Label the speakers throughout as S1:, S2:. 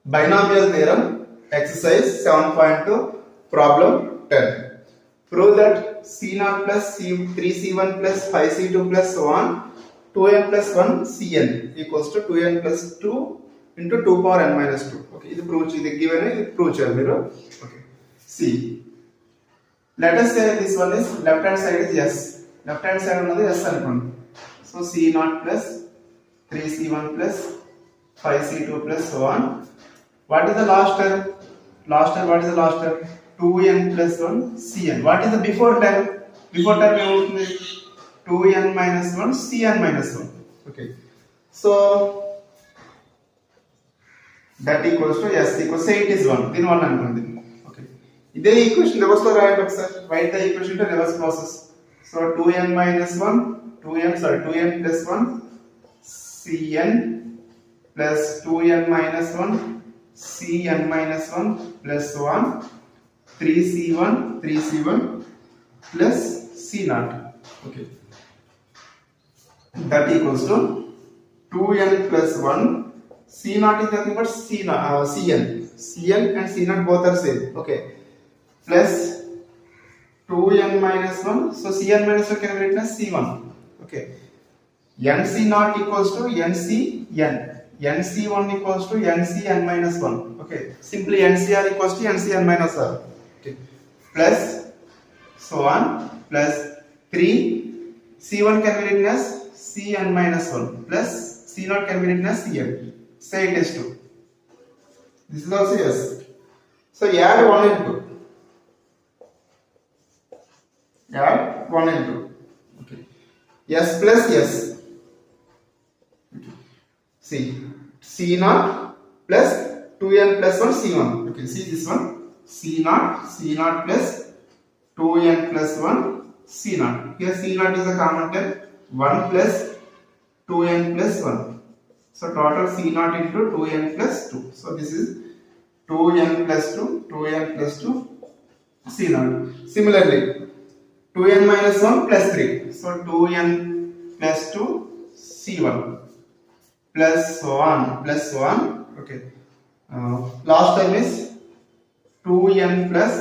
S1: Binomial Theorem, exercise 7.2, problem 10. Prove that C0 plus 3C1 plus 5C2 plus so on 2n plus 1 Cn equals to 2n plus 2 into 2 power n minus 2. Okay, this prove given prove cheyalli. Okay. See, let us say this one is left hand side is yes. Left hand side another yes anukondi. So C0 plus 3C1 plus 5C2 plus so on. What is the last term? What is the last term? 2n plus 1 Cn. What is the before term? Before term 2n minus 1 Cn minus 1. Okay. So that equals to S equals, say it is 1. Then 1 anukondi. Okay. This equation reverse lo rayandi sir. Write the equation to reverse process. So 2n minus 1, 2n plus 1 Cn plus 2n minus 1 Cn minus 1 plus 1 3C1 plus C0. Okay. That equals to 2n plus 1 C0 is nothing but Cn. Cn and C0 both are same. Okay. Plus 2n minus 1. So Cn minus 1 can be written as C1. Okay. NC0 equals to NCn. NC1 equals to NCn minus 1. Okay. Simply NCr equals to NCn minus r. Okay. Plus so on plus 3 C1 can be written as Cn minus 1 plus C0 can be written as Cn. Say it is 2. This is also yes. So add 1 and 2. Add 1 and 2. Okay. S plus S. Okay. See, C0 plus 2n plus 1 C1. Okay, see this one. C0 plus 2n plus 1 C0. Here C0 is a common term. 1 plus 2n plus 1. So total C0 into 2n plus 2. So this is 2n plus 2 C0. Similarly, 2n minus 1 plus 3. So 2n plus 2 C1 plus so on. Okay. Last term is 2n plus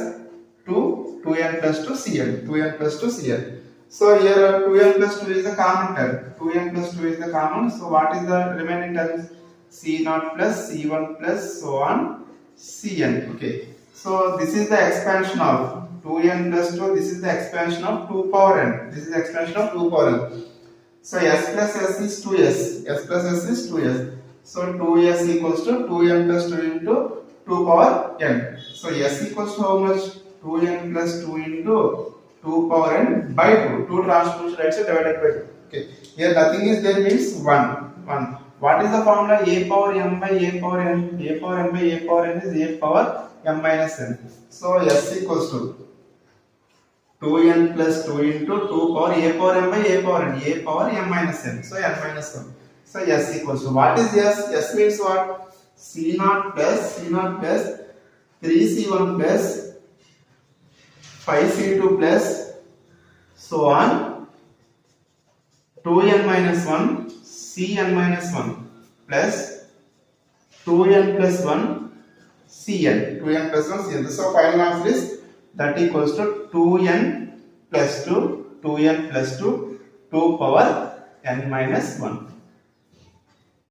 S1: 2 Cn. 2n plus 2 Cn. So here 2n plus 2 is the common term. 2n plus 2 is the common. So what is the remaining terms? C0 plus C1 plus so on Cn. Okay. So this is the expansion of 2n plus 2. This is the expansion of 2 power n. This is the expansion of 2 power n. So S plus S is 2S. S plus S is 2S. So 2S equals to 2n plus 2 into 2 power n. So S equals to how much? 2n plus 2 into 2 power n by 2. 2 transpose right side divided by 2. Okay. Here nothing is there means 1. What is the formula? A power m by a power n. A power m by a power n is a power m minus n. So S equals to 2n plus 2 into 2 power a power m by a power n. A power m minus n. So n minus 1. So S equals to, what is S? S means what? C0 plus 3C1 plus 5C2 plus so on 2n minus 1 Cn minus 1 plus 2n plus 1 Cn. 2n plus 1 Cn. So final answer is that equals to 2n plus 2 2 power n minus 1.